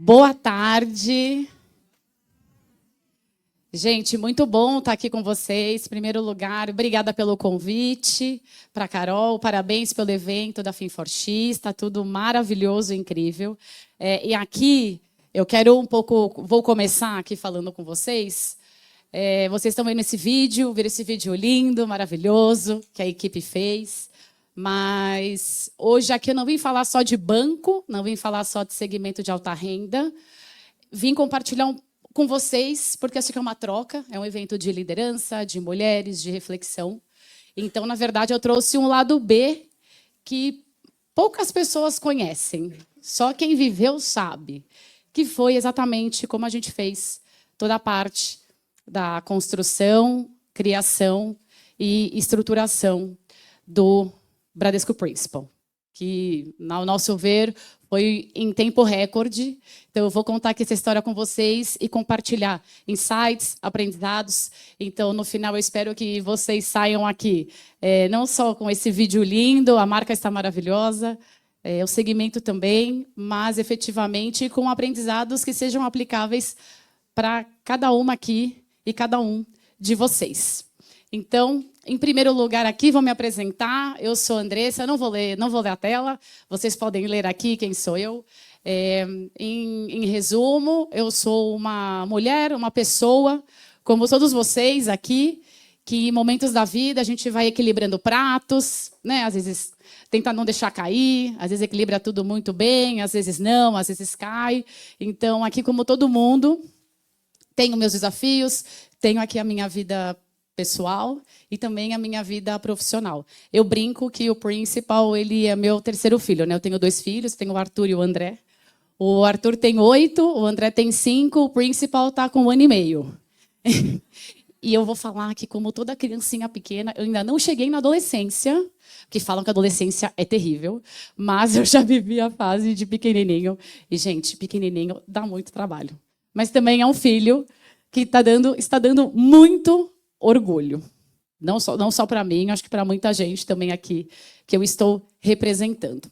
Boa tarde. Gente, muito bom estar aqui com vocês. Em primeiro lugar, obrigada pelo convite. Para a Carol, parabéns pelo evento da Fin4X. Está tudo maravilhoso e incrível. E aqui, eu quero vou começar aqui falando com vocês. Vocês estão vendo esse vídeo, viram esse vídeo lindo, maravilhoso, que a equipe fez. Mas hoje aqui eu não vim falar só de banco, não vim falar só de segmento de alta renda. Vim compartilhar com vocês, porque isso aqui é uma troca, é um evento de liderança, de mulheres, de reflexão. Então, na verdade, eu trouxe um lado B que poucas pessoas conhecem, só quem viveu sabe, que foi exatamente como a gente fez toda a parte da construção, criação e estruturação do Bradesco Principal, que, ao nosso ver, foi em tempo recorde. Então, eu vou contar aqui essa história com vocês e compartilhar insights, aprendizados. Então, no final, eu espero que vocês saiam aqui, não só com esse vídeo lindo, a marca está maravilhosa, o segmento também, mas, efetivamente, com aprendizados que sejam aplicáveis para cada uma aqui e cada um de vocês. Então, em primeiro lugar aqui, vou me apresentar. Eu sou Andressa, não vou ler a tela, vocês podem ler aqui quem sou eu. Em resumo, eu sou uma mulher, uma pessoa, como todos vocês aqui, que em momentos da vida a gente vai equilibrando pratos, né? Às vezes tenta não deixar cair, às vezes equilibra tudo muito bem, às vezes não, às vezes cai. Então, aqui, como todo mundo, tenho meus desafios, tenho aqui a minha vida pessoal e também a minha vida profissional. Eu brinco que o Principal, ele é meu terceiro filho, né? Eu tenho 2 filhos, tenho o Arthur e o André. O Arthur tem 8, o André tem 5, o Principal está com 1 ano e meio. E eu vou falar que, como toda criancinha pequena, eu ainda não cheguei na adolescência, que falam que a adolescência é terrível, mas eu já vivi a fase de pequenininho. E, gente, pequenininho dá muito trabalho. Mas também é um filho que está dando muito orgulho. Não só para mim, acho que para muita gente também aqui que eu estou representando.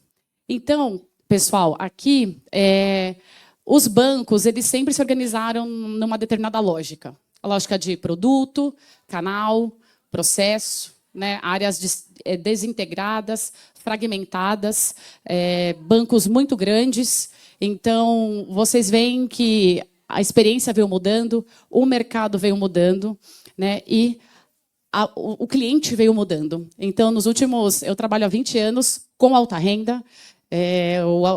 Então, pessoal, aqui, os bancos, eles sempre se organizaram numa determinada lógica. A lógica de produto, canal, processo, né? Áreas desintegradas, fragmentadas, bancos muito grandes. Então, vocês veem que a experiência veio mudando, o mercado veio mudando, né? E o cliente veio mudando. Então, eu trabalho há 20 anos com alta renda.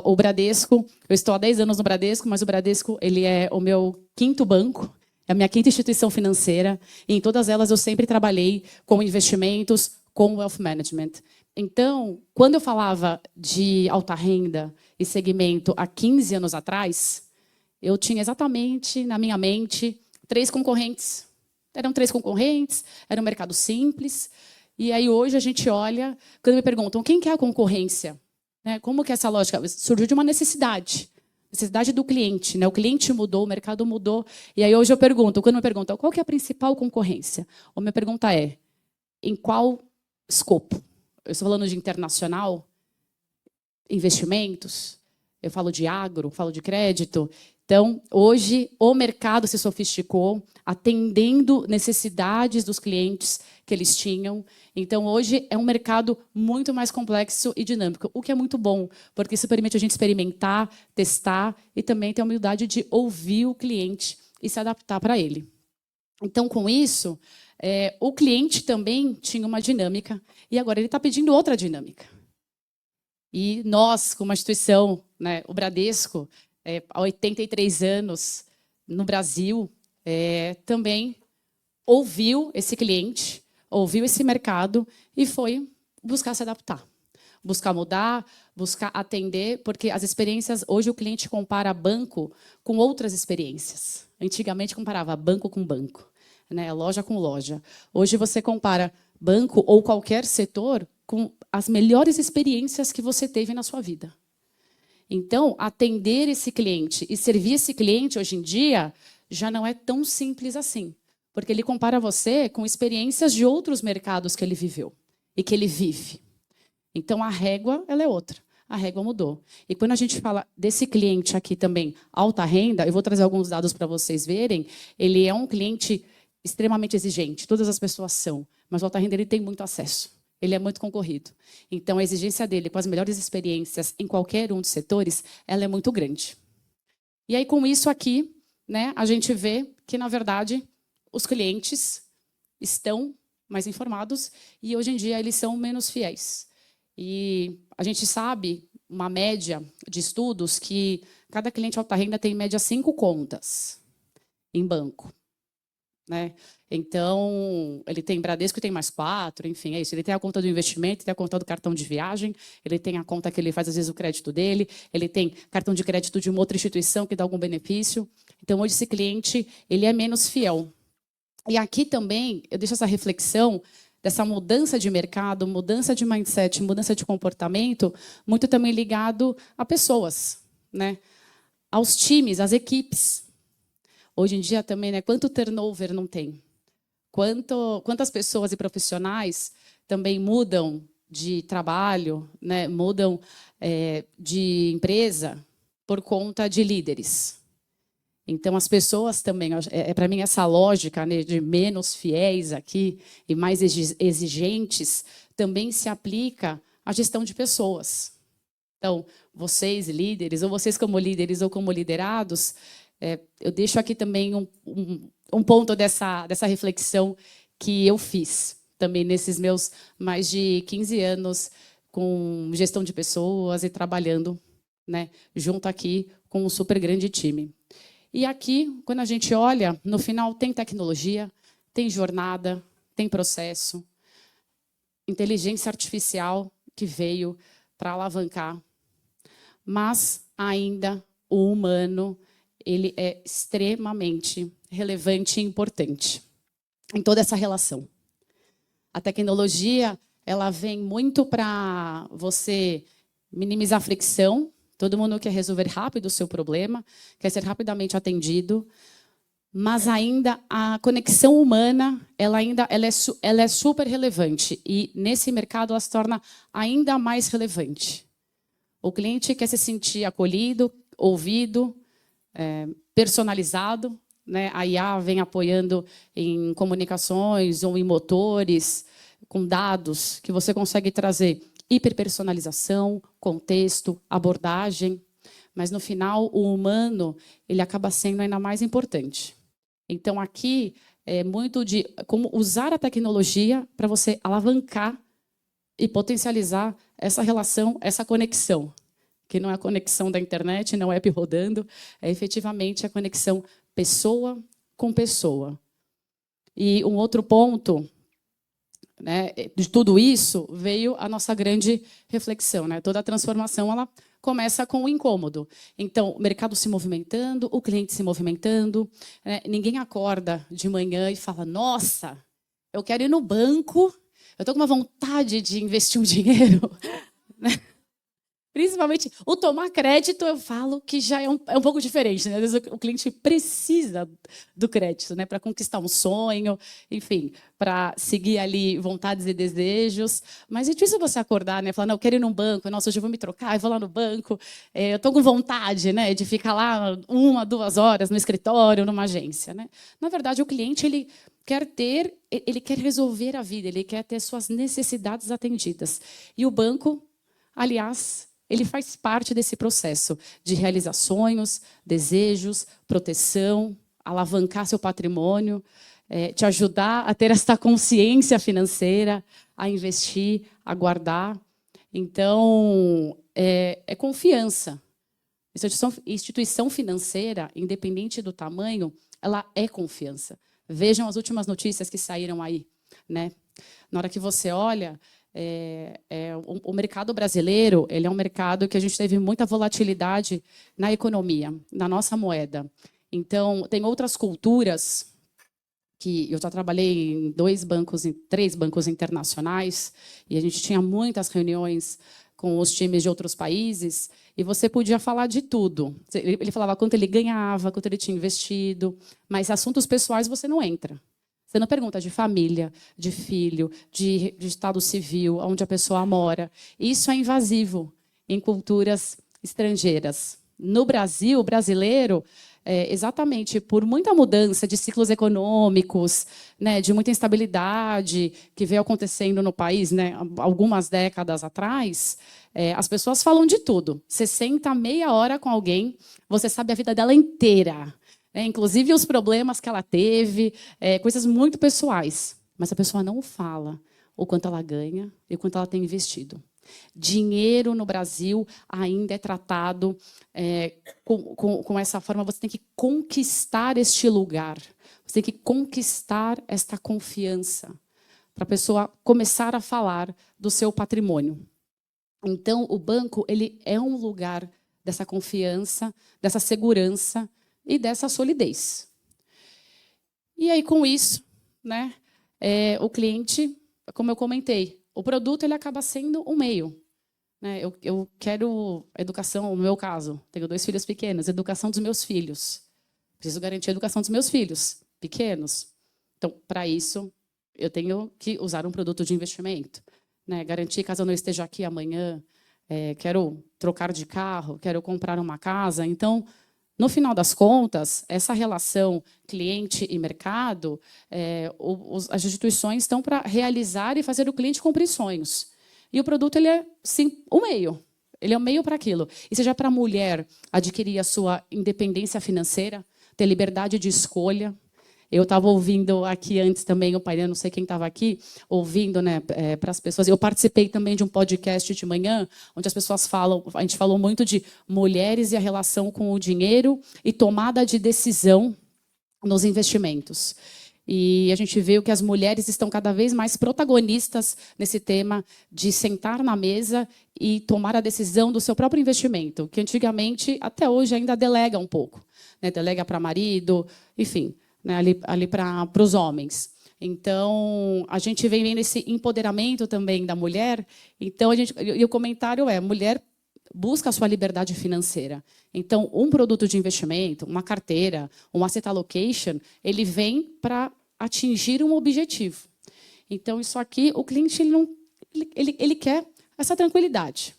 O Bradesco, eu estou há 10 anos no Bradesco, mas o Bradesco ele é o meu 5º banco, é a minha 5ª instituição financeira. E em todas elas eu sempre trabalhei com investimentos, com wealth management. Então, quando eu falava de alta renda e segmento há 15 anos atrás, eu tinha exatamente na minha mente 3 concorrentes. Eram 3 concorrentes, era um mercado simples. E aí hoje a gente olha, quando me perguntam quem que é a concorrência, né? Como que é essa lógica? Surgiu de uma necessidade do cliente, né? O cliente mudou, o mercado mudou. E aí hoje quando me perguntam qual que é a principal concorrência, a minha pergunta é, em qual escopo? Eu estou falando de internacional, investimentos, eu falo de agro, falo de crédito. Então, hoje, o mercado se sofisticou, atendendo necessidades dos clientes que eles tinham. Então, hoje, é um mercado muito mais complexo e dinâmico, o que é muito bom, porque isso permite a gente experimentar, testar e também ter a humildade de ouvir o cliente e se adaptar para ele. Então, com isso, o cliente também tinha uma dinâmica e agora ele está pedindo outra dinâmica. E nós, como uma instituição, né, o Bradesco, há 83 anos no Brasil, também ouviu esse cliente, ouviu esse mercado e foi buscar se adaptar, buscar mudar, buscar atender, porque as experiências, hoje o cliente compara banco com outras experiências. Antigamente comparava banco com banco, né, loja com loja. Hoje você compara banco ou qualquer setor com as melhores experiências que você teve na sua vida. Então, atender esse cliente e servir esse cliente, hoje em dia, já não é tão simples assim. Porque ele compara você com experiências de outros mercados que ele viveu e que ele vive. Então, a régua ela é outra. a régua mudou. E quando a gente fala desse cliente aqui também, alta renda, eu vou trazer alguns dados para vocês verem, ele é um cliente extremamente exigente, todas as pessoas são, mas o alta renda ele tem muito acesso, ele é muito concorrido. Então, a exigência dele com as melhores experiências em qualquer um dos setores, ela é muito grande. E aí, com isso aqui, né, a gente vê que, na verdade, os clientes estão mais informados e, hoje em dia, eles são menos fiéis. E a gente sabe, uma média de estudos, que cada cliente alta renda tem, em média, 5 contas em banco. Né? Então, ele tem Bradesco, tem mais 4, enfim, é isso. Ele tem a conta do investimento, tem a conta do cartão de viagem, ele tem a conta que ele faz, às vezes, o crédito dele, ele tem cartão de crédito de uma outra instituição que dá algum benefício. Então, hoje, esse cliente ele é menos fiel. E aqui também, eu deixo essa reflexão dessa mudança de mercado, mudança de mindset, mudança de comportamento, muito também ligado a pessoas, né? Aos times, às equipes. Hoje em dia também, né, quanto turnover não tem? Quantas pessoas e profissionais também mudam de trabalho, né, mudam de empresa por conta de líderes. Então, as pessoas também, para mim, essa lógica, né, de menos fiéis aqui e mais exigentes também se aplica à gestão de pessoas. Então, vocês, líderes, ou vocês como líderes ou como liderados, eu deixo aqui também um ponto dessa reflexão que eu fiz também nesses meus mais de 15 anos com gestão de pessoas e trabalhando, né, junto aqui com um super grande time. E aqui, quando a gente olha, no final tem tecnologia, tem jornada, tem processo, inteligência artificial que veio para alavancar, mas ainda o humano ele é extremamente relevante e importante em toda essa relação. A tecnologia ela vem muito para você minimizar a fricção. Todo mundo quer resolver rápido o seu problema, quer ser rapidamente atendido, mas ainda a conexão humana ela é super relevante e nesse mercado ela se torna ainda mais relevante. O cliente quer se sentir acolhido, ouvido, personalizado, né? A IA vem apoiando em comunicações ou em motores, com dados que você consegue trazer hiperpersonalização, contexto, abordagem, mas no final o humano ele acaba sendo ainda mais importante. Então aqui é muito de como usar a tecnologia para você alavancar e potencializar essa relação, essa conexão, que não é a conexão da internet, não é app rodando, é efetivamente a conexão pessoa com pessoa. E um outro ponto, né, de tudo isso veio a nossa grande reflexão, né? Toda a transformação ela começa com o incômodo. Então, o mercado se movimentando, o cliente se movimentando, né? Ninguém acorda de manhã e fala: nossa, eu quero ir no banco, eu estou com uma vontade de investir um dinheiro. Principalmente o tomar crédito, eu falo que já é um pouco diferente, né? Às vezes o cliente precisa do crédito, né? Para conquistar um sonho, enfim, para seguir ali vontades e desejos. Mas é difícil você acordar, né? Falar, não, eu quero ir num banco, nossa, hoje eu vou me trocar, eu vou lá no banco. Eu estou com vontade, né? De ficar lá 1 a 2 horas no escritório, numa agência, né? Na verdade, o cliente, ele quer resolver a vida, ele quer ter suas necessidades atendidas. E o banco, aliás, ele faz parte desse processo de realizar sonhos, desejos, proteção, alavancar seu patrimônio, te ajudar a ter essa consciência financeira, a investir, a guardar. Então, é confiança. Instituição financeira, independente do tamanho, ela é confiança. Vejam as últimas notícias que saíram aí, né? Na hora que você olha, o mercado brasileiro ele é um mercado que a gente teve muita volatilidade na economia, na nossa moeda. Então, tem outras culturas que eu já trabalhei em 3 bancos internacionais e a gente tinha muitas reuniões com os times de outros países e você podia falar de tudo. Ele falava quanto ele ganhava, quanto ele tinha investido, mas assuntos pessoais você não entra. Você não pergunta de família, de filho, de estado civil, onde a pessoa mora. Isso é invasivo. em culturas estrangeiras. No Brasil, o brasileiro, exatamente por muita mudança de ciclos econômicos, né, de muita instabilidade que veio acontecendo no país, né, algumas décadas atrás, as pessoas falam de tudo. Você senta meia hora com alguém, você sabe a vida dela inteira, né, inclusive os problemas que ela teve, coisas muito pessoais. Mas a pessoa não fala o quanto ela ganha e o quanto ela tem investido. Dinheiro no Brasil ainda é tratado com essa forma. Você tem que conquistar este lugar. Você tem que conquistar esta confiança para a pessoa começar a falar do seu patrimônio. Então, o banco ele é um lugar dessa confiança, dessa segurança e dessa solidez. E aí, com isso, né, o cliente, como eu comentei, o produto ele acaba sendo um meio. Né? Eu quero educação, no meu caso, tenho 2 filhos pequenos, educação dos meus filhos. Preciso garantir a educação dos meus filhos pequenos. Então, para isso, eu tenho que usar um produto de investimento. Né? Garantir, caso eu não esteja aqui amanhã, quero trocar de carro, quero comprar uma casa. Então, no final das contas, essa relação cliente e mercado, as instituições estão para realizar e fazer o cliente cumprir sonhos. E o produto ele é, sim, o meio. Ele é o meio para aquilo. E seja para a mulher adquirir a sua independência financeira, ter liberdade de escolha. Eu estava ouvindo aqui antes também o painel, não sei quem estava aqui, ouvindo, né, para as pessoas. Eu participei também de um podcast de manhã, onde as pessoas falam, a gente falou muito de mulheres e a relação com o dinheiro e tomada de decisão nos investimentos. E a gente vê que as mulheres estão cada vez mais protagonistas nesse tema de sentar na mesa e tomar a decisão do seu próprio investimento, que antigamente, até hoje, ainda delega um pouco. Né? Delega para marido, enfim, né? ali para os homens. Então, a gente vem vendo esse empoderamento também da mulher. Então, e o comentário é, mulher busca a sua liberdade financeira. Então, um produto de investimento, uma carteira, um asset allocation, ele vem para atingir um objetivo. Então, isso aqui, o cliente ele quer essa tranquilidade.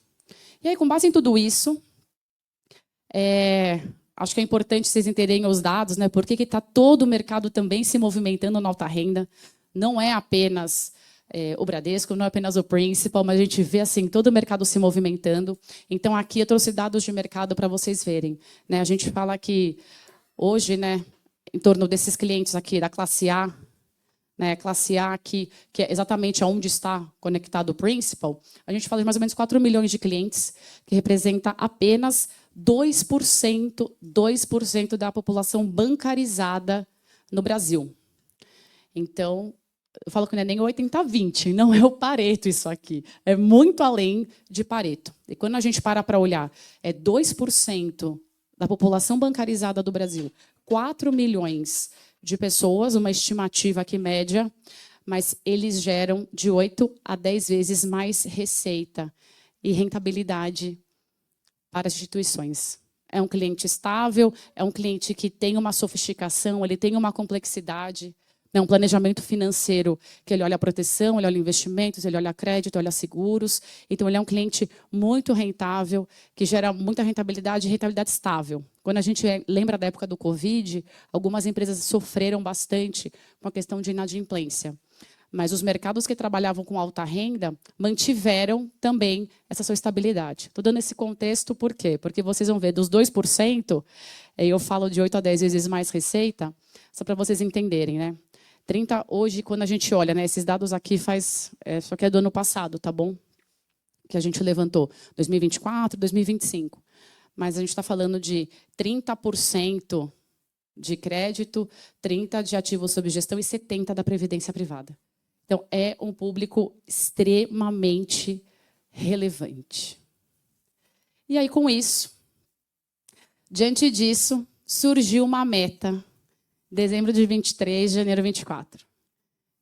E aí, com base em tudo isso, acho que é importante vocês entenderem os dados, né? Por que está todo o mercado também se movimentando na alta renda. Não é apenas o Bradesco, não é apenas o Principal, mas a gente vê assim todo o mercado se movimentando. Então, aqui eu trouxe dados de mercado para vocês verem. Né? A gente fala que hoje, né, em torno desses clientes aqui da classe A, né, classe A aqui, que é exatamente aonde está conectado o Principal, a gente fala de mais ou menos 4 milhões de clientes, que representa apenas 2% da população bancarizada no Brasil. Então, eu falo que não é nem 80-20, não é o Pareto isso aqui. É muito além de Pareto. E quando a gente para olhar, 2% da população bancarizada do Brasil, 4 milhões de pessoas, uma estimativa aqui média, mas eles geram de 8 a 10 vezes mais receita e rentabilidade para as instituições. É um cliente estável, é um cliente que tem uma sofisticação, ele tem uma complexidade, é um planejamento financeiro que ele olha a proteção, ele olha investimentos, ele olha crédito, olha seguros. Então, ele é um cliente muito rentável, que gera muita rentabilidade e rentabilidade estável. Quando a gente lembra da época do Covid, algumas empresas sofreram bastante com a questão de inadimplência. Mas os mercados que trabalhavam com alta renda mantiveram também essa sua estabilidade. Estou dando esse contexto por quê? Porque vocês vão ver, dos 2%, eu falo de 8 a 10 vezes mais receita, só para vocês entenderem, né? 30 hoje, quando a gente olha, né, esses dados aqui só que é do ano passado, tá bom? Que a gente levantou, 2024, 2025. Mas a gente está falando de 30% de crédito, 30% de ativos sob gestão e 70% da previdência privada. Então, é um público extremamente relevante. E aí, com isso, diante disso, surgiu uma meta, dezembro de 23, janeiro 24.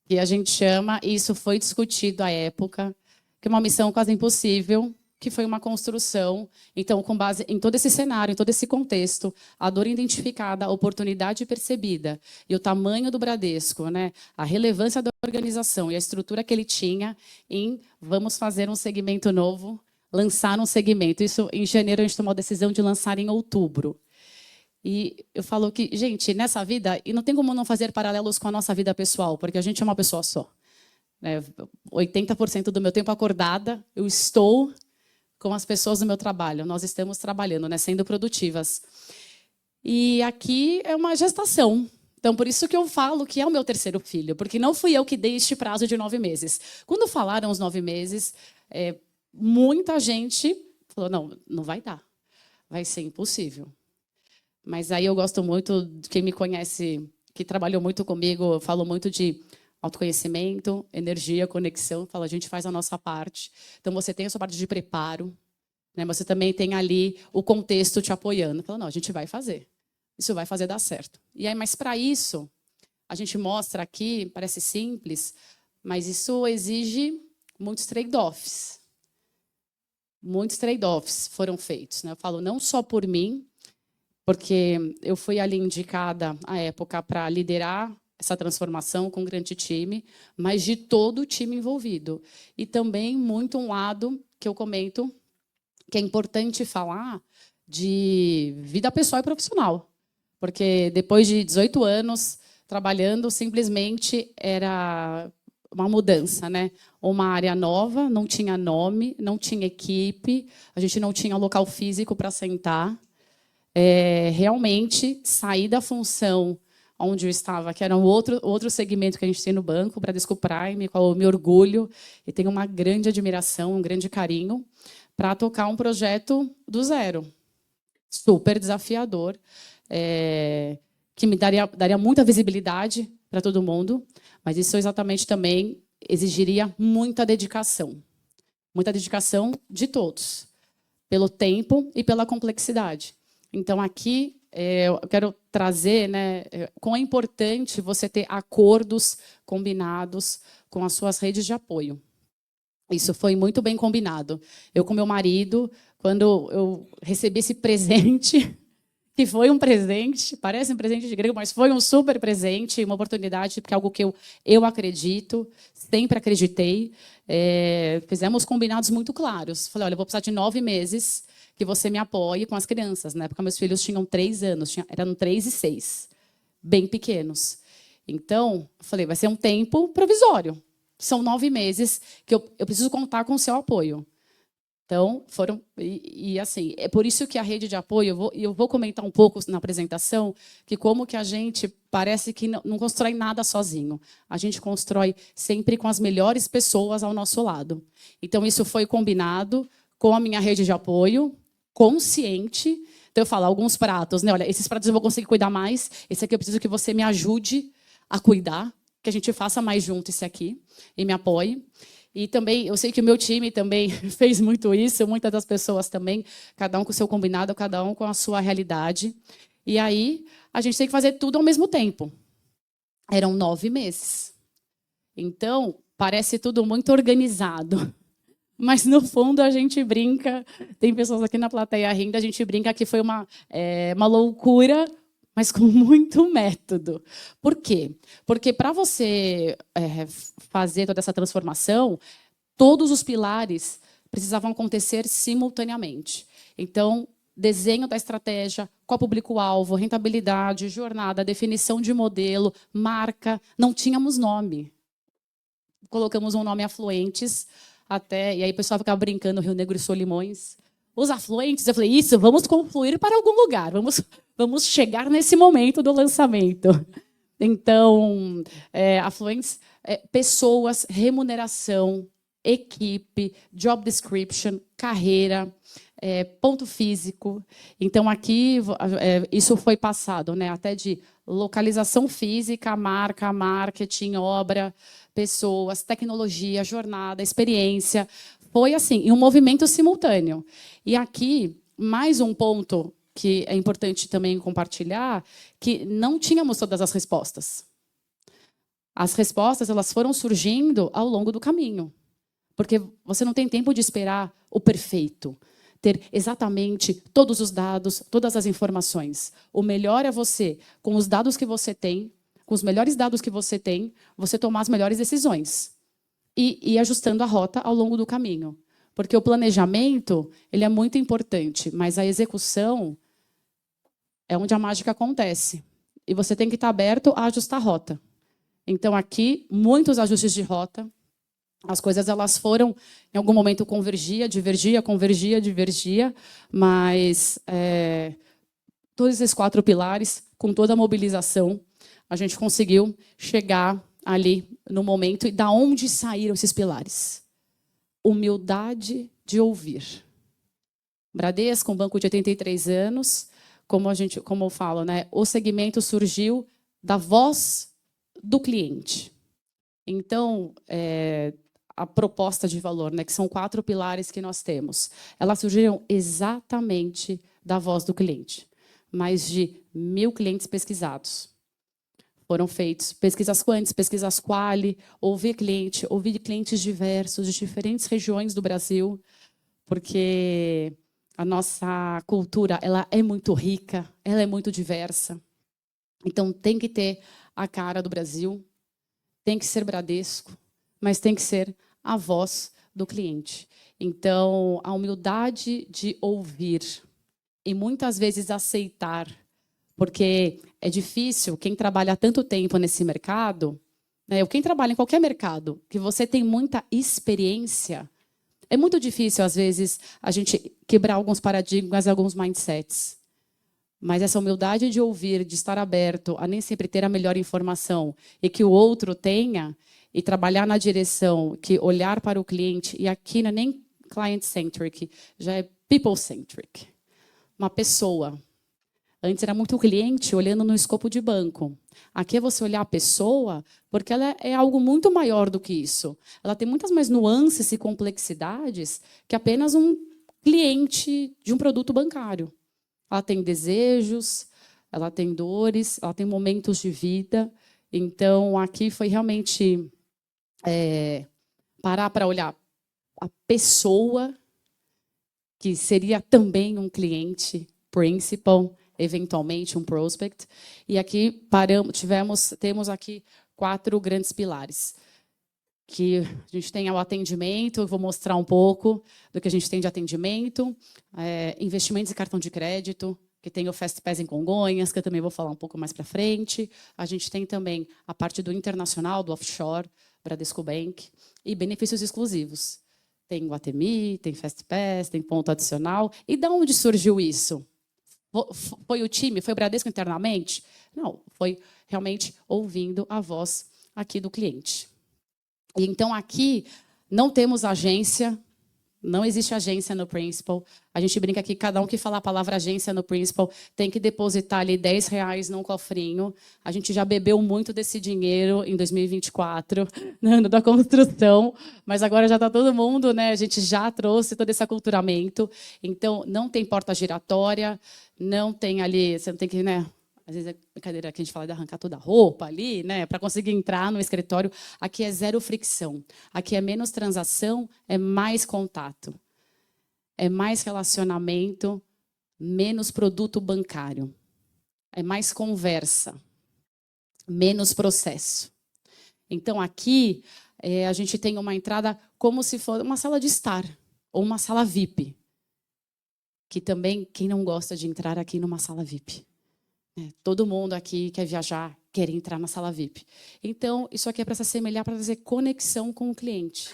Que a gente chama, e isso foi discutido à época, que é uma missão quase impossível, que foi uma construção. Então, com base em todo esse cenário, em todo esse contexto, a dor identificada, a oportunidade percebida e o tamanho do Bradesco, né, a relevância da organização e a estrutura que ele tinha em vamos fazer um segmento novo, lançar um segmento. Isso, em janeiro, a gente tomou a decisão de lançar em outubro. E eu falo que, gente, nessa vida, e não tem como não fazer paralelos com a nossa vida pessoal, porque a gente é uma pessoa só. Né? 80% do meu tempo acordada, eu estou com as pessoas do meu trabalho. Nós estamos trabalhando, né, sendo produtivas. E aqui é uma gestação. Então, por isso que eu falo que é o meu terceiro filho, porque não fui eu que dei este prazo de 9 meses. Quando falaram os 9 meses, muita gente falou, não, não vai dar. Vai ser impossível. Mas aí eu gosto muito, quem me conhece, que trabalhou muito comigo, falou muito de autoconhecimento, energia, conexão. Fala, a gente faz a nossa parte. Então, você tem a sua parte de preparo, né? Você também tem ali o contexto te apoiando. Fala, não, a gente vai fazer. Isso vai fazer dar certo. E aí, mas para isso, a gente mostra aqui, parece simples, mas isso exige muitos trade-offs. Muitos trade-offs foram feitos, né? Eu falo não só por mim, porque eu fui ali indicada, à época, para liderar essa transformação com um grande time, mas de todo o time envolvido. E também muito um lado que eu comento, que é importante falar, de vida pessoal e profissional. Porque depois de 18 anos trabalhando, simplesmente era uma mudança, né? Uma área nova, não tinha nome, não tinha equipe, a gente não tinha local físico para sentar. Realmente sair da função onde eu estava, que era um outro segmento que a gente tem no banco, o Bradesco Prime, qual eu me orgulho e tenho uma grande admiração, um grande carinho, para tocar um projeto do zero. Super desafiador, que me daria muita visibilidade para todo mundo, mas isso exatamente também exigiria muita dedicação de todos, pelo tempo e pela complexidade. Então, aqui, eu quero trazer, né, como é importante você ter acordos combinados com as suas redes de apoio. Isso foi muito bem combinado. Eu com meu marido, quando eu recebi esse presente, que foi um presente, parece um presente de grego, mas foi um super presente, uma oportunidade, porque é algo que eu acredito, sempre acreditei. Fizemos combinados muito claros. Falei, olha, eu vou precisar de 9 meses que você me apoie com as crianças, né? Porque meus filhos tinham 3 anos, eram 3 e 6, bem pequenos. Então, eu falei, vai ser um tempo provisório. São 9 meses que eu preciso contar com o seu apoio. Então, foram... E assim, é por isso que a rede de apoio, eu vou comentar um pouco na apresentação, que como que a gente parece que não constrói nada sozinho. A gente constrói sempre com as melhores pessoas ao nosso lado. Então, isso foi combinado com a minha rede de apoio, consciente. Então, eu falo alguns pratos, né? Olha, esses pratos eu vou conseguir cuidar mais, esse aqui eu preciso que você me ajude a cuidar, que a gente faça mais junto esse aqui e me apoie. E também, eu sei que o meu time também fez muito isso, muitas das pessoas também, cada um com o seu combinado, cada um com a sua realidade. E aí, a gente tem que fazer tudo ao mesmo tempo. Eram 9 meses. Então, parece tudo muito organizado. Mas, no fundo, a gente brinca, tem pessoas aqui na plateia rindo, a gente brinca que foi uma loucura, mas com muito método. Por quê? Porque para você fazer toda essa transformação, todos os pilares precisavam acontecer simultaneamente. Então, desenho da estratégia, qual público-alvo, rentabilidade, jornada, definição de modelo, marca, não tínhamos nome. Colocamos um nome Afluentes, e aí o pessoal ficava brincando, Rio Negro e Solimões. Os afluentes, eu falei, isso, vamos confluir para algum lugar, vamos chegar nesse momento do lançamento. Então, afluentes, pessoas, remuneração, equipe, job description, carreira, ponto físico. Então, aqui, isso foi passado, né, até de localização física, marca, marketing, obra, pessoas, tecnologia, jornada, experiência. Foi assim, em um movimento simultâneo. E aqui, mais um ponto que é importante também compartilhar, que não tínhamos todas as respostas. As respostas elas foram surgindo ao longo do caminho. Porque você não tem tempo de esperar o perfeito, ter exatamente todos os dados, todas as informações. O melhor é você, com os dados que você tem, com os melhores dados que você tem, você tomar as melhores decisões. E ir ajustando a rota ao longo do caminho. Porque o planejamento ele é muito importante, mas a execução é onde a mágica acontece. E você tem que estar aberto a ajustar a rota. Então, aqui, muitos ajustes de rota. As coisas elas foram, em algum momento, divergia, mas todos esses 4 pilares, com toda a mobilização, a gente conseguiu chegar ali no momento. E da onde saíram esses pilares? Humildade de ouvir. Bradesco, um banco de 83 anos, como eu falo, né? O segmento surgiu da voz do cliente. Então, a proposta de valor, né, que são 4 pilares que nós temos, elas surgiram exatamente da voz do cliente. Mais de 1.000 clientes pesquisados. Foram feitos pesquisas quantis, pesquisas quali, ouvir clientes diversos, de diferentes regiões do Brasil, porque a nossa cultura ela é muito rica, ela é muito diversa. Então, tem que ter a cara do Brasil, tem que ser Bradesco, mas tem que ser a voz do cliente. Então, a humildade de ouvir e muitas vezes aceitar, porque é difícil, quem trabalha há tanto tempo nesse mercado, né, ou quem trabalha em qualquer mercado, que você tem muita experiência, é muito difícil, às vezes, a gente quebrar alguns paradigmas, alguns mindsets. Mas essa humildade de ouvir, de estar aberto a nem sempre ter a melhor informação e que o outro tenha, e trabalhar na direção, que olhar para o cliente, e aqui não é nem client-centric, já é people-centric. Uma pessoa. Antes era muito o cliente olhando no escopo de banco. Aqui é você olhar a pessoa, porque ela é algo muito maior do que isso. Ela tem muitas mais nuances e complexidades que apenas um cliente de um produto bancário. Ela tem desejos, ela tem dores, ela tem momentos de vida. Então, aqui foi realmente parar para olhar a pessoa, que seria também um cliente principal, eventualmente um prospect. E aqui temos aqui 4 grandes pilares. Que a gente tem o atendimento, eu vou mostrar um pouco do que a gente tem de atendimento, investimentos e cartão de crédito, que tem o FastPass em Congonhas, que eu também vou falar um pouco mais para frente. A gente tem também a parte do internacional, do offshore, Bradesco Bank, e benefícios exclusivos. Tem o ATMI, tem FastPass, tem ponto adicional. E de onde surgiu isso? Foi o time? Foi o Bradesco internamente? Não, foi realmente ouvindo a voz aqui do cliente. E então, aqui, não temos agência, não existe agência no Principal. A gente brinca que cada um que falar a palavra agência no Principal tem que depositar ali R$10 num cofrinho. A gente já bebeu muito desse dinheiro em 2024, no ano da construção, mas agora já está todo mundo, né? A gente já trouxe todo esse aculturamento. Então, não tem porta giratória, não tem ali, você não tem que, né? Às vezes é brincadeira que a gente fala de arrancar toda a roupa ali, né, para conseguir entrar no escritório. Aqui é zero fricção. Aqui é menos transação, é mais contato. É mais relacionamento, menos produto bancário. É mais conversa, menos processo. Então, aqui, a gente tem uma entrada como se fosse uma sala de estar, ou uma sala VIP. Que também, quem não gosta de entrar aqui numa sala VIP? Todo mundo aqui quer viajar, quer entrar na sala VIP. Então, isso aqui é para se assemelhar, para trazer conexão com o cliente.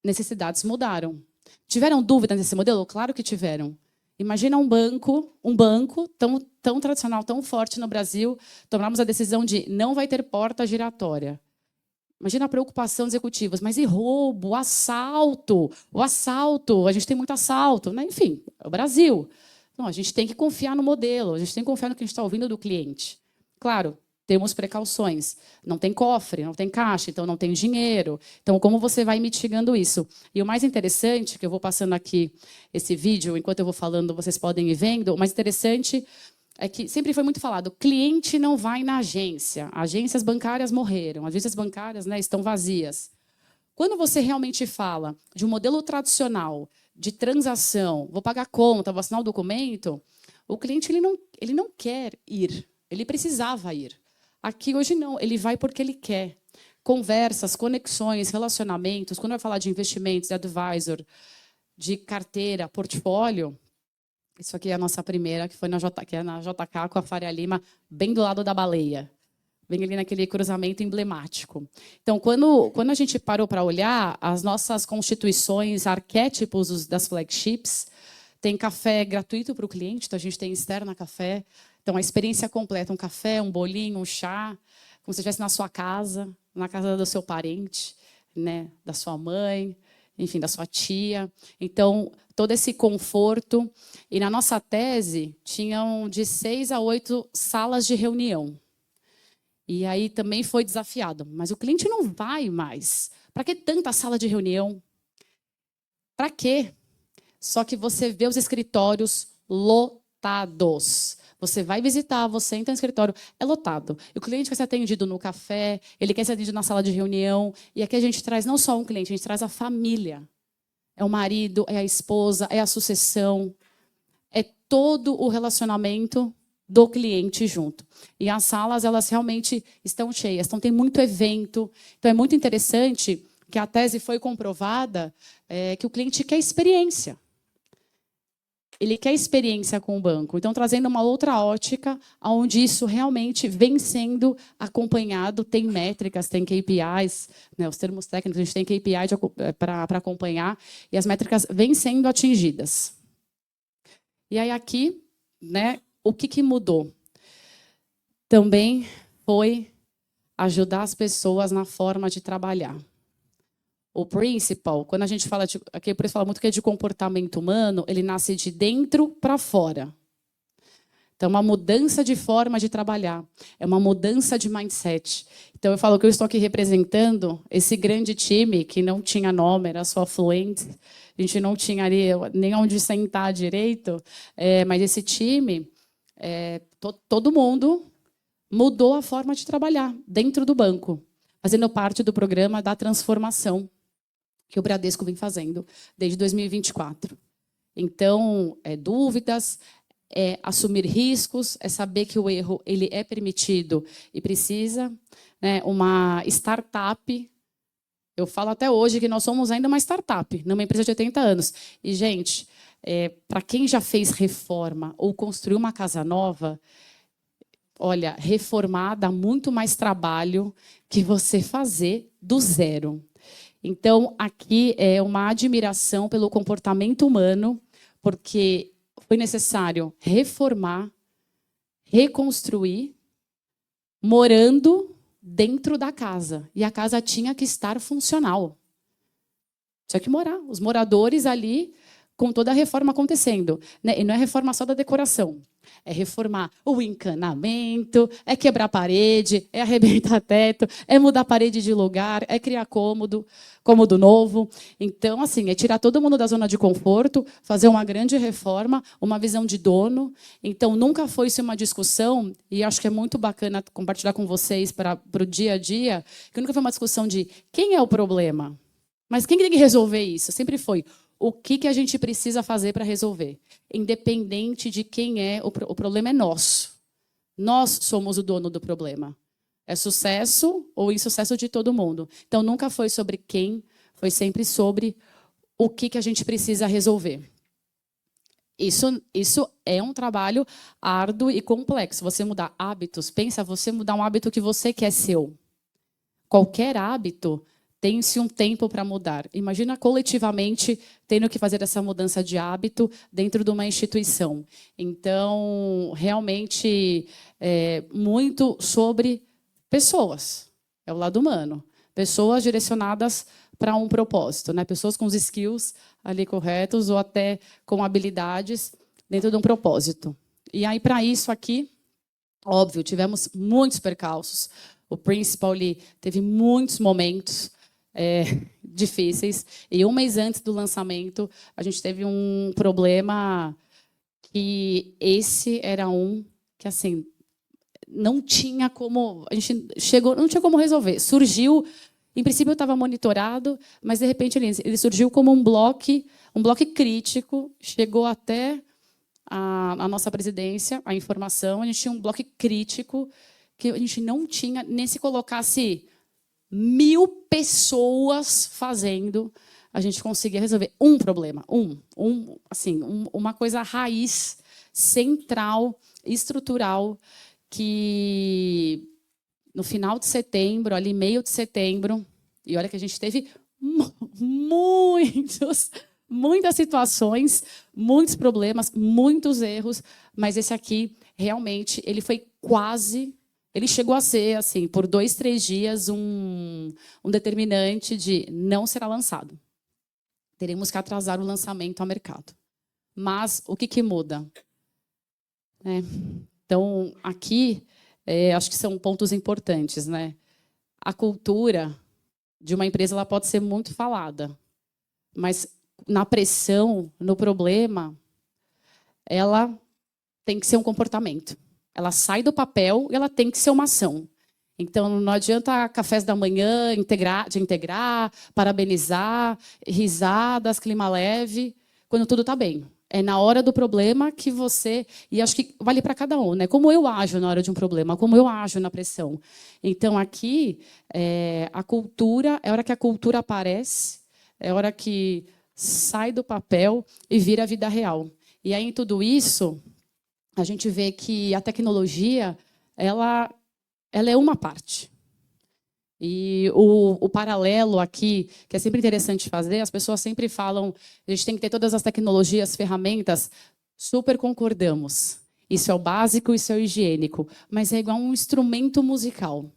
Necessidades mudaram. Tiveram dúvidas nesse modelo? Claro que tiveram. Imagina um banco tão tradicional, tão forte no Brasil, tomamos a decisão de não vai ter porta giratória. Imagina a preocupação dos executivos, mas e roubo, assalto? O assalto, a gente tem muito assalto, né? Enfim, é o Brasil. Não, a gente tem que confiar no modelo, a gente tem que confiar no que a gente está ouvindo do cliente. Claro, temos precauções. Não tem cofre, não tem caixa, então não tem dinheiro. Então, como você vai mitigando isso? E o mais interessante, que eu vou passando aqui esse vídeo, enquanto eu vou falando, vocês podem ir vendo, o mais interessante é que sempre foi muito falado, cliente não vai na agência. Agências bancárias morreram, agências bancárias, né, estão vazias. Quando você realmente fala de um modelo tradicional, de transação, vou pagar a conta, vou assinar o documento, o cliente ele não quer ir, ele precisava ir. Aqui hoje não, ele vai porque ele quer. conversas, conexões, relacionamentos, quando vai falar de investimentos, de advisor, de carteira, portfólio, isso aqui é a nossa primeira, que foi que é na JK com a Faria Lima, bem do lado da Baleia. Bem ali naquele cruzamento emblemático. Então, quando a gente parou para olhar, as nossas constituições, arquétipos das flagships, tem café gratuito para o cliente, então a gente tem externa café. Então, a experiência completa, um café, um bolinho, um chá, como se estivesse na sua casa, na casa do seu parente, né, da sua mãe, enfim, da sua tia. Então, todo esse conforto. E na nossa tese, tinham de 6 a 8 salas de reunião. E aí também foi desafiado. Mas o cliente não vai mais. Para que tanta sala de reunião? Para quê? Só que você vê os escritórios lotados. Você vai visitar, você entra no escritório, é lotado. O cliente quer ser atendido no café, ele quer ser atendido na sala de reunião. E aqui a gente traz não só um cliente, a gente traz a família. É o marido, é a esposa, é a sucessão. É todo o relacionamento do cliente junto. E as salas, elas realmente estão cheias. Então, tem muito evento. Então, é muito interessante que a tese foi comprovada que o cliente quer experiência. Ele quer experiência com o banco. Então, trazendo uma outra ótica, onde isso realmente vem sendo acompanhado, tem métricas, tem KPIs, né, os termos técnicos, a gente tem KPI para acompanhar, e as métricas vêm sendo atingidas. E aí, aqui, né, o que mudou? Também foi ajudar as pessoas na forma de trabalhar. O principal, quando a gente fala de... Aqui o fala muito que é de comportamento humano, ele nasce de dentro para fora. Então, é uma mudança de forma de trabalhar. É uma mudança de mindset. Então, eu falo que eu estou aqui representando esse grande time que não tinha nome, era só Fluent. A gente não tinha ali nem onde sentar direito. Mas esse time, todo mundo mudou a forma de trabalhar dentro do banco, fazendo parte do programa da transformação que o Bradesco vem fazendo desde 2024. Então, dúvidas, assumir riscos, saber que o erro ele é permitido e precisa. Né, uma startup, eu falo até hoje que nós somos ainda uma startup, numa empresa de 80 anos. E, gente, para quem já fez reforma ou construiu uma casa nova, olha, reformar dá muito mais trabalho que você fazer do zero. Então, aqui é uma admiração pelo comportamento humano, porque foi necessário reformar, reconstruir, morando dentro da casa. E a casa tinha que estar funcional. Tinha que morar. Os moradores ali, com toda a reforma acontecendo. Né? E não é reforma só da decoração. É reformar o encanamento, é quebrar parede, é arrebentar teto, é mudar a parede de lugar, é criar cômodo novo. Então, assim, é tirar todo mundo da zona de conforto, fazer uma grande reforma, uma visão de dono. Então, nunca foi isso uma discussão, e acho que é muito bacana compartilhar com vocês para o dia a dia, que nunca foi uma discussão de quem é o problema, mas quem tem que resolver isso? Sempre foi o que a gente precisa fazer para resolver. Independente de quem é, o problema é nosso. Nós somos o dono do problema. É sucesso ou insucesso de todo mundo. Então, nunca foi sobre quem, foi sempre sobre o que a gente precisa resolver. Isso é um trabalho árduo e complexo. Você mudar hábitos, pensa você mudar um hábito que você quer seu. Qualquer hábito tem-se um tempo para mudar. Imagina coletivamente tendo que fazer essa mudança de hábito dentro de uma instituição. Então, realmente, muito sobre pessoas. É o lado humano. Pessoas direcionadas para um propósito. Né? Pessoas com os skills ali corretos ou até com habilidades dentro de um propósito. E aí, para isso aqui, óbvio, tivemos muitos percalços. O principal ali teve muitos momentos difíceis. E um mês antes do lançamento, a gente teve um problema que esse era um que, assim, não tinha como... A gente chegou, não tinha como resolver. Surgiu... Em princípio, eu estava monitorado, mas, de repente, ele surgiu como um bloco crítico, chegou até a nossa presidência, a informação, a gente tinha um bloco crítico que a gente não tinha, nem se colocasse 1.000 pessoas fazendo, a gente conseguia resolver um problema, uma coisa raiz, central, estrutural, que no final de setembro, ali meio de setembro, e olha que a gente teve muitas situações, muitos problemas, muitos erros, mas esse aqui, realmente, ele foi quase... Ele chegou a ser, assim, por 2, 3 dias, um determinante de não será lançado. Teremos que atrasar o lançamento ao mercado. Mas o que muda? Então, aqui, acho que são pontos importantes, né? A cultura de uma empresa ela pode ser muito falada, mas na pressão, no problema, ela tem que ser um comportamento. Ela sai do papel e ela tem que ser uma ação. Então, não adianta cafés da manhã, de integrar, parabenizar, risadas, clima leve, quando tudo está bem. É na hora do problema que você... E acho que vale para cada um, né? Como eu ajo na hora de um problema, como eu ajo na pressão. Então, aqui, a cultura, é a hora que a cultura aparece, é a hora que sai do papel e vira a vida real. E aí, em tudo isso, a gente vê que a tecnologia, ela é uma parte. E o paralelo aqui, que é sempre interessante fazer, as pessoas sempre falam, a gente tem que ter todas as tecnologias, ferramentas, super concordamos. Isso é o básico, isso é o higiênico, mas é igual um instrumento musical.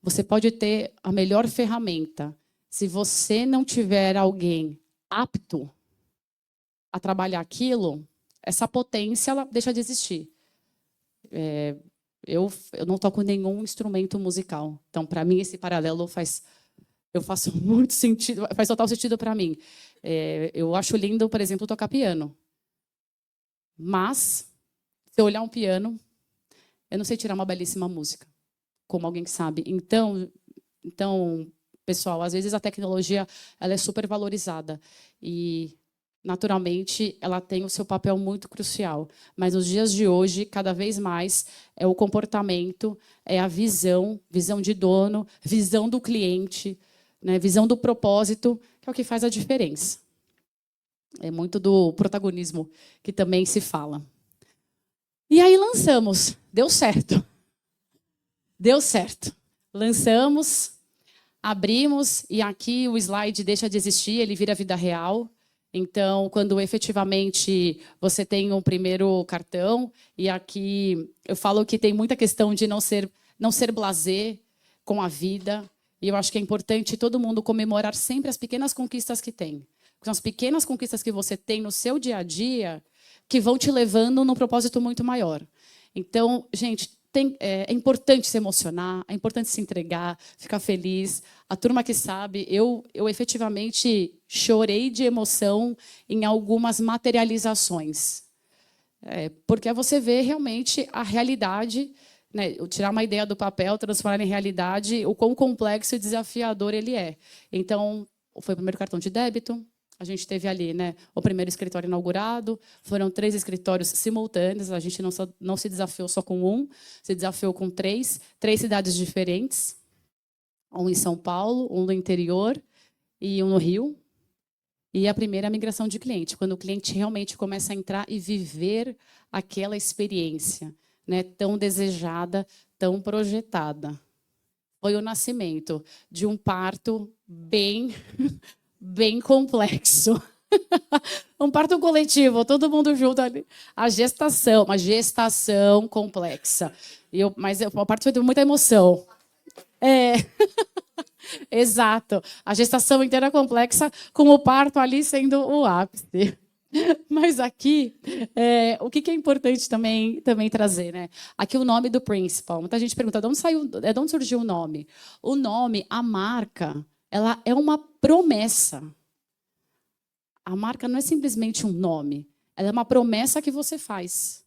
Você pode ter a melhor ferramenta. Se você não tiver alguém apto a trabalhar aquilo, essa potência ela deixa de existir. Eu não toco nenhum instrumento musical. Então, para mim, esse paralelo faz muito sentido, faz total sentido para mim. Eu acho lindo, por exemplo, tocar piano. Mas, se eu olhar um piano, eu não sei tirar uma belíssima música, como alguém que sabe. Então, pessoal, às vezes a tecnologia ela é super valorizada. E naturalmente, ela tem o seu papel muito crucial. Mas nos dias de hoje, cada vez mais, é o comportamento, é a visão de dono, visão do cliente, né, visão do propósito, que é o que faz a diferença. É muito do protagonismo que também se fala. E aí lançamos. Deu certo. Deu certo. Lançamos, abrimos, e aqui o slide deixa de existir, ele vira vida real. Então, quando efetivamente você tem um primeiro cartão, e aqui eu falo que tem muita questão de não ser blasé com a vida, e eu acho que é importante todo mundo comemorar sempre as pequenas conquistas que tem. São as pequenas conquistas que você tem no seu dia a dia que vão te levando num propósito muito maior. Então, gente, é importante se emocionar, é importante se entregar, ficar feliz. A turma que sabe, eu efetivamente chorei de emoção em algumas materializações. Porque você vê realmente a realidade, né, tirar uma ideia do papel, transformar em realidade, o quão complexo e desafiador ele é. Então, foi o primeiro cartão de débito. A gente teve ali, né, o primeiro escritório inaugurado, foram 3 escritórios simultâneos, a gente não se desafiou só com um, se desafiou com 3 cidades diferentes, um em São Paulo, um no interior e um no Rio. E a primeira é a migração de cliente, quando o cliente realmente começa a entrar e viver aquela experiência, né, tão desejada, tão projetada. Foi o nascimento de um parto bem complexo. Um parto coletivo, todo mundo junto ali. Uma gestação complexa. Mas o parto foi de muita emoção. Exato. A gestação inteira complexa, com o parto ali sendo o ápice. Mas aqui, o que é importante também trazer, né? Aqui o nome do Principal. Muita gente pergunta, de onde surgiu o nome? O nome, a marca, ela é uma promessa. A marca não é simplesmente um nome, ela é uma promessa que você faz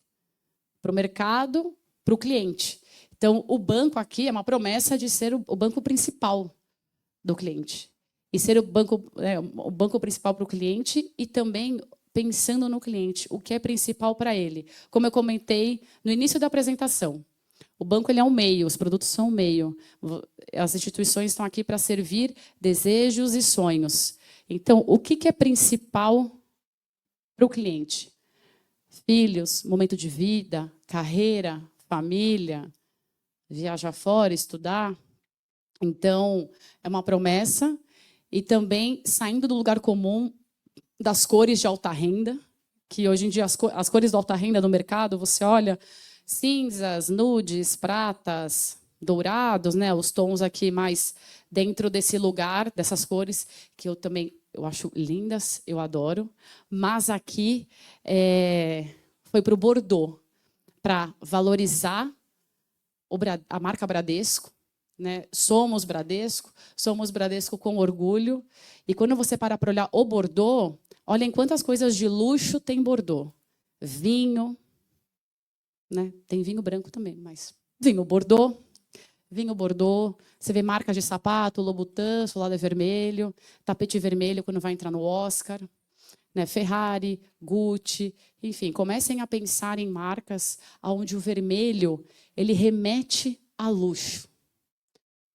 para o mercado, para o cliente. Então, o banco aqui é uma promessa de ser o banco principal do cliente. E ser o banco principal para o cliente e também pensando no cliente, o que é principal para ele. Como eu comentei no início da apresentação, O banco ele é um meio, os produtos são um meio. As instituições estão aqui para servir desejos e sonhos. Então, o que é principal para o cliente? Filhos, momento de vida, carreira, família, viajar fora, estudar. Então, é uma promessa. E também saindo do lugar comum das cores de alta renda, que hoje em dia as cores de alta renda no mercado, você olha, cinzas, nudes, pratas, dourados, né? Os tons aqui mais dentro desse lugar, dessas cores, que eu acho lindas, eu adoro. Mas aqui foi para o Bordeaux, para valorizar a marca Bradesco, né? Somos Bradesco com orgulho. E quando você para olhar o Bordeaux, olhem quantas coisas de luxo tem Bordeaux. Vinho, né? Tem vinho branco também, mas vinho Bordeaux. Você vê marcas de sapato, Louboutin, solado vermelho, tapete vermelho quando vai entrar no Oscar, né? Ferrari, Gucci, enfim, comecem a pensar em marcas onde o vermelho ele remete a luxo.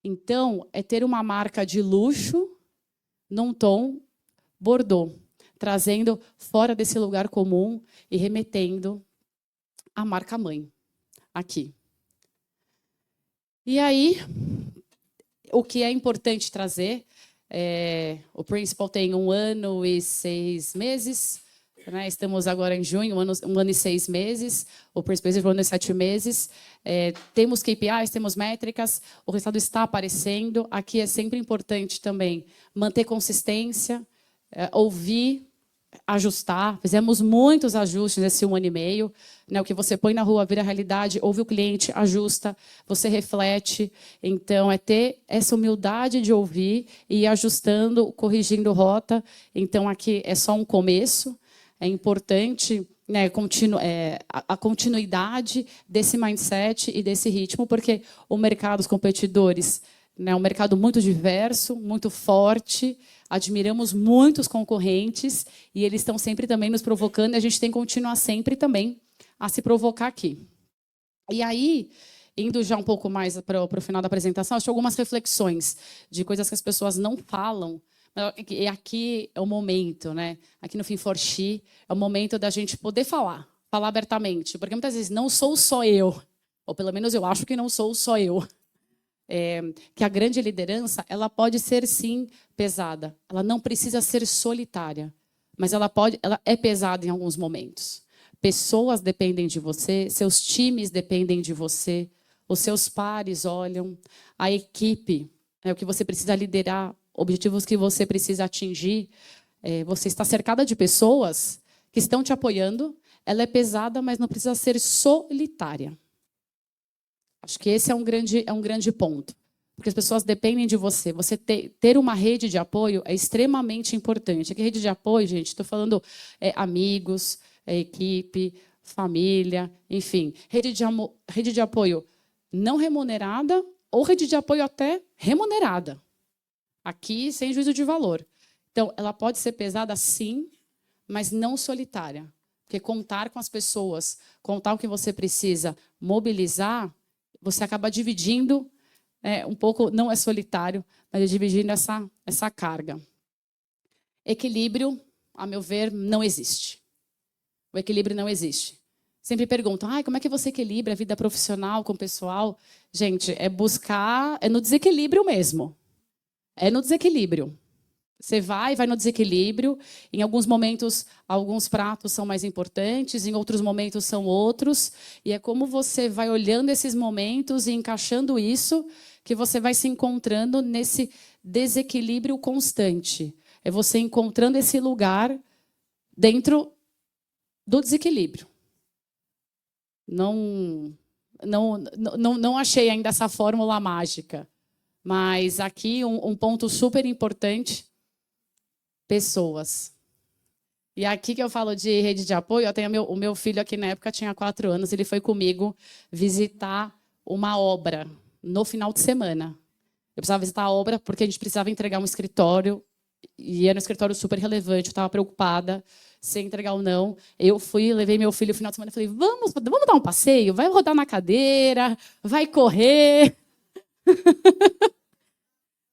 Então, é ter uma marca de luxo num tom Bordeaux, trazendo fora desse lugar comum e remetendo a marca mãe aqui. E aí, o que é importante trazer, o Principal tem 1 ano e 6 meses, né? Estamos agora em junho, 1 ano e 6 meses, o Principal tem 1 ano e 7 meses, temos KPIs, temos métricas, o resultado está aparecendo, aqui é sempre importante também manter consistência, ouvir, ajustar, fizemos muitos ajustes nesse 1 ano e meio, né? O que você põe na rua vira realidade, ouve o cliente, ajusta, você reflete. Então, é ter essa humildade de ouvir e ir ajustando, corrigindo rota. Então, aqui é só um começo, é importante, né, a continuidade desse mindset e desse ritmo, porque o mercado, os competidores, né, é um mercado muito diverso, muito forte, admiramos muitos concorrentes e eles estão sempre também nos provocando e a gente tem que continuar sempre também a se provocar aqui. E aí, indo já um pouco mais para o final da apresentação, acho algumas reflexões de coisas que as pessoas não falam. E aqui é o momento, né? Aqui no Fin4She é o momento da gente poder falar abertamente, porque muitas vezes não sou só eu, ou pelo menos eu acho que não sou só eu. Que a grande liderança ela pode ser, sim, pesada. Ela não precisa ser solitária, mas ela é pesada em alguns momentos. Pessoas dependem de você, seus times dependem de você, os seus pares olham, a equipe, o que você precisa liderar, objetivos que você precisa atingir. Você está cercada de pessoas que estão te apoiando, ela é pesada, mas não precisa ser solitária. Acho que esse é um grande ponto. Porque as pessoas dependem de você. Você ter uma rede de apoio é extremamente importante. Aqui, rede de apoio, gente, estou falando amigos, equipe, família, enfim. Rede de apoio não remunerada ou rede de apoio até remunerada. Aqui, sem juízo de valor. Então, ela pode ser pesada, sim, mas não solitária. Porque contar com as pessoas, contar o que você precisa, mobilizar, você acaba dividindo um pouco, não é solitário, mas é dividindo essa carga. Equilíbrio, a meu ver, não existe. O equilíbrio não existe. Sempre perguntam, como é que você equilibra a vida profissional com o pessoal? Gente, é no desequilíbrio mesmo. É no desequilíbrio. Você vai no desequilíbrio. Em alguns momentos, alguns pratos são mais importantes, em outros momentos são outros. E é como você vai olhando esses momentos e encaixando isso que você vai se encontrando nesse desequilíbrio constante. É você encontrando esse lugar dentro do desequilíbrio. Não achei ainda essa fórmula mágica. Mas aqui um ponto super importante. Pessoas. E aqui que eu falo de rede de apoio, eu tenho o meu filho aqui na época tinha 4 anos, ele foi comigo visitar uma obra no final de semana. Eu precisava visitar a obra porque a gente precisava entregar um escritório E era um escritório super relevante, eu estava preocupada se entregar ou não. Eu fui, levei meu filho no final de semana e falei, vamos dar um passeio? Vai rodar na cadeira, vai correr,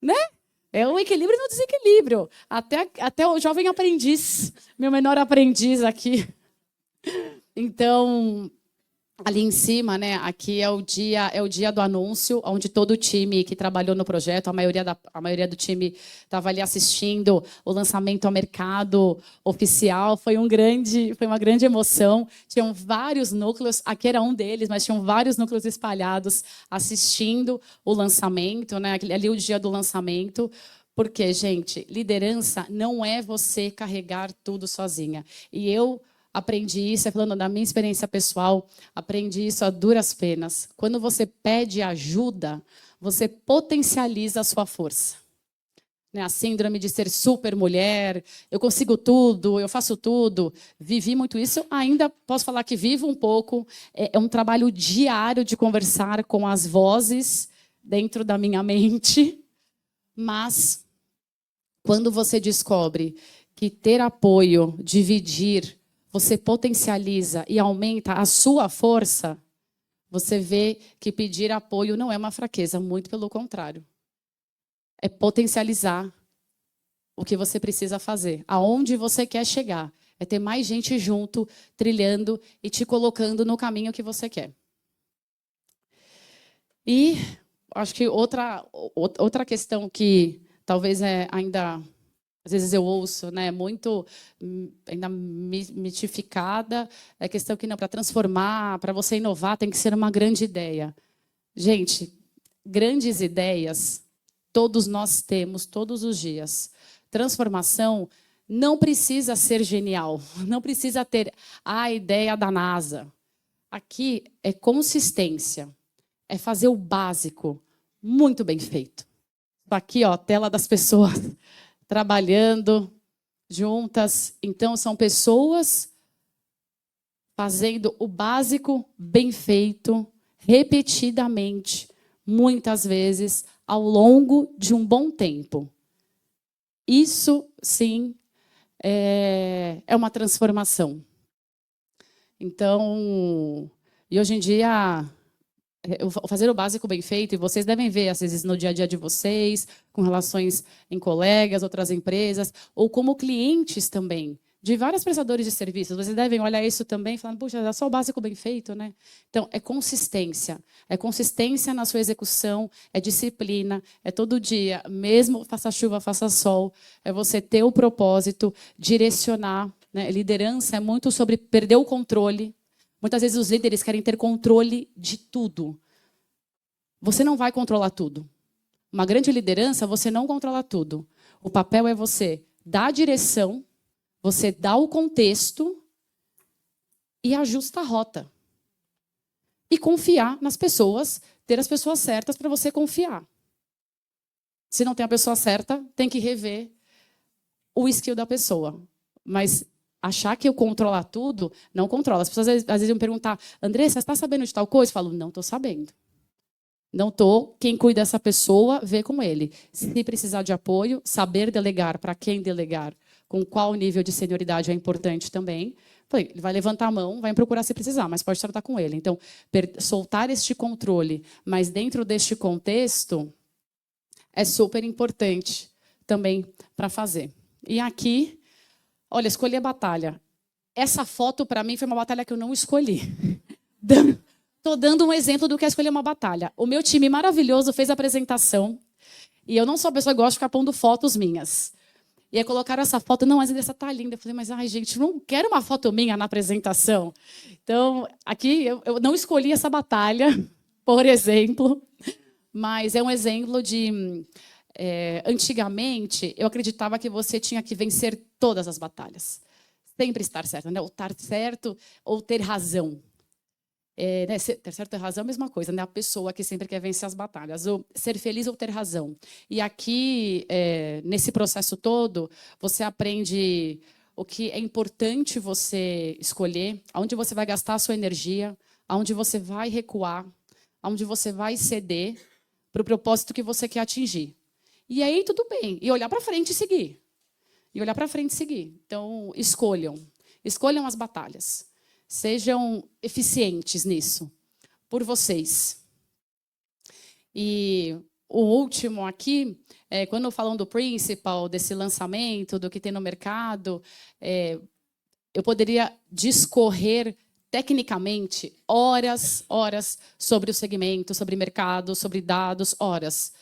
né? É o equilíbrio no desequilíbrio. Até o jovem aprendiz, meu menor aprendiz aqui. Então, ali em cima, né? Aqui é o dia do anúncio, onde todo o time que trabalhou no projeto, a maioria do time estava ali assistindo o lançamento ao mercado oficial. Foi uma grande emoção. Tinham vários núcleos, aqui era um deles, mas tinham vários núcleos espalhados assistindo o lançamento, né? Ali o dia do lançamento. Porque, gente, liderança não é você carregar tudo sozinha. E eu aprendi isso, falando da minha experiência pessoal, aprendi isso a duras penas. Quando você pede ajuda, você potencializa a sua força. Né? A síndrome de ser super mulher, eu consigo tudo, eu faço tudo. Vivi muito isso, ainda posso falar que vivo um pouco. É um trabalho diário de conversar com as vozes dentro da minha mente. Mas, quando você descobre que ter apoio, dividir, você potencializa e aumenta a sua força, você vê que pedir apoio não é uma fraqueza, muito pelo contrário. É potencializar o que você precisa fazer, aonde você quer chegar. É ter mais gente junto, trilhando e te colocando no caminho que você quer. E acho que outra questão que talvez ainda... Às vezes eu ouço, né, muito ainda mitificada, é a questão que não, para transformar, para você inovar, tem que ser uma grande ideia. Gente, grandes ideias todos nós temos todos os dias. Transformação não precisa ser genial, não precisa ter a ideia da NASA. Aqui é consistência, é fazer o básico muito bem feito. Aqui, ó, tela das pessoas trabalhando juntas. Então, são pessoas fazendo o básico bem feito, repetidamente, muitas vezes, ao longo de um bom tempo. Isso, sim, é uma transformação. Então, e hoje em dia, fazer o básico bem feito, e vocês devem ver, às vezes, no dia a dia de vocês, com relações em colegas, outras empresas, ou como clientes também, de vários prestadores de serviços. Vocês devem olhar isso também, falando, puxa, é só o básico bem feito, né? Então, é consistência na sua execução, é disciplina, é todo dia, mesmo faça chuva, faça sol, é você ter o propósito, direcionar, né? Liderança é muito sobre perder o controle. Muitas vezes os líderes querem ter controle de tudo. Você não vai controlar tudo. Uma grande liderança, você não controla tudo. O papel é você dar a direção, você dar o contexto e ajusta a rota. E confiar nas pessoas, ter as pessoas certas para você confiar. Se não tem a pessoa certa, tem que rever o skill da pessoa. Mas achar que eu controlar tudo, não controla. As pessoas às vezes me perguntar, Andressa, você está sabendo de tal coisa? Eu falo, não estou sabendo. Não estou. Quem cuida dessa pessoa, vê com ele. Se precisar de apoio, saber delegar, para quem delegar, com qual nível de senioridade é importante também. Ele vai levantar a mão, vai me procurar se precisar, mas pode tratar com ele. Então, soltar este controle, mas dentro deste contexto, é super importante também para fazer. E aqui, olha, escolhi a batalha. Essa foto, para mim, foi uma batalha que eu não escolhi. Estou dando um exemplo do que é escolher uma batalha. O meu time maravilhoso fez a apresentação, e eu não sou a pessoa que gosta de ficar pondo fotos minhas. E aí colocaram essa foto, não, mas essa tá linda. Eu falei, mas ai, gente, não quero uma foto minha na apresentação. Então, aqui eu não escolhi essa batalha, por exemplo, mas é um exemplo de... antigamente, eu acreditava que você tinha que vencer todas as batalhas. Sempre estar certo, né? Ou estar certo ou ter razão. Né? Ter certo ou ter razão é a mesma coisa, né? A pessoa que sempre quer vencer as batalhas. Ou ser feliz ou ter razão. E aqui, nesse processo todo, você aprende o que é importante você escolher, aonde você vai gastar a sua energia, aonde você vai recuar, aonde você vai ceder para o propósito que você quer atingir. E aí, tudo bem. E olhar para frente e seguir. e olhar para frente e seguir. Então, escolham as batalhas. Sejam eficientes nisso, por vocês. E o último aqui, quando falam do Principal, desse lançamento, do que tem no mercado, eu poderia discorrer tecnicamente horas sobre o segmento, sobre mercado, sobre dados, horas.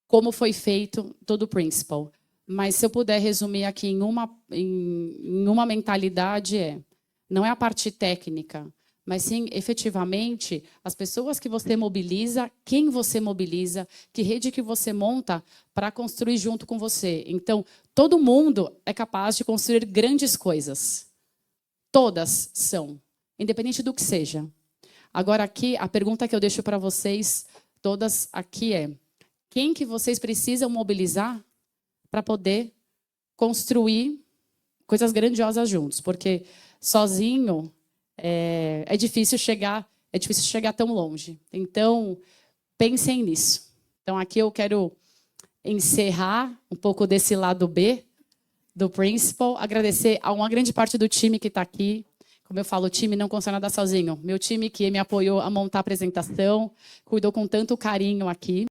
Como foi feito todo o Principal. Mas se eu puder resumir aqui em uma mentalidade, não é a parte técnica, mas sim, efetivamente, as pessoas que você mobiliza, quem você mobiliza, que rede que você monta para construir junto com você. Então, todo mundo é capaz de construir grandes coisas. Todas são, independente do que seja. Agora, aqui, a pergunta que eu deixo para vocês todas aqui é: quem que vocês precisam mobilizar para poder construir coisas grandiosas juntos? Porque sozinho é difícil chegar tão longe. Então, pensem nisso. Então, aqui eu quero encerrar um pouco desse lado B do Principal, agradecer a uma grande parte do time que está aqui. Como eu falo, o time não consegue nada sozinho. Meu time que me apoiou a montar a apresentação, cuidou com tanto carinho aqui.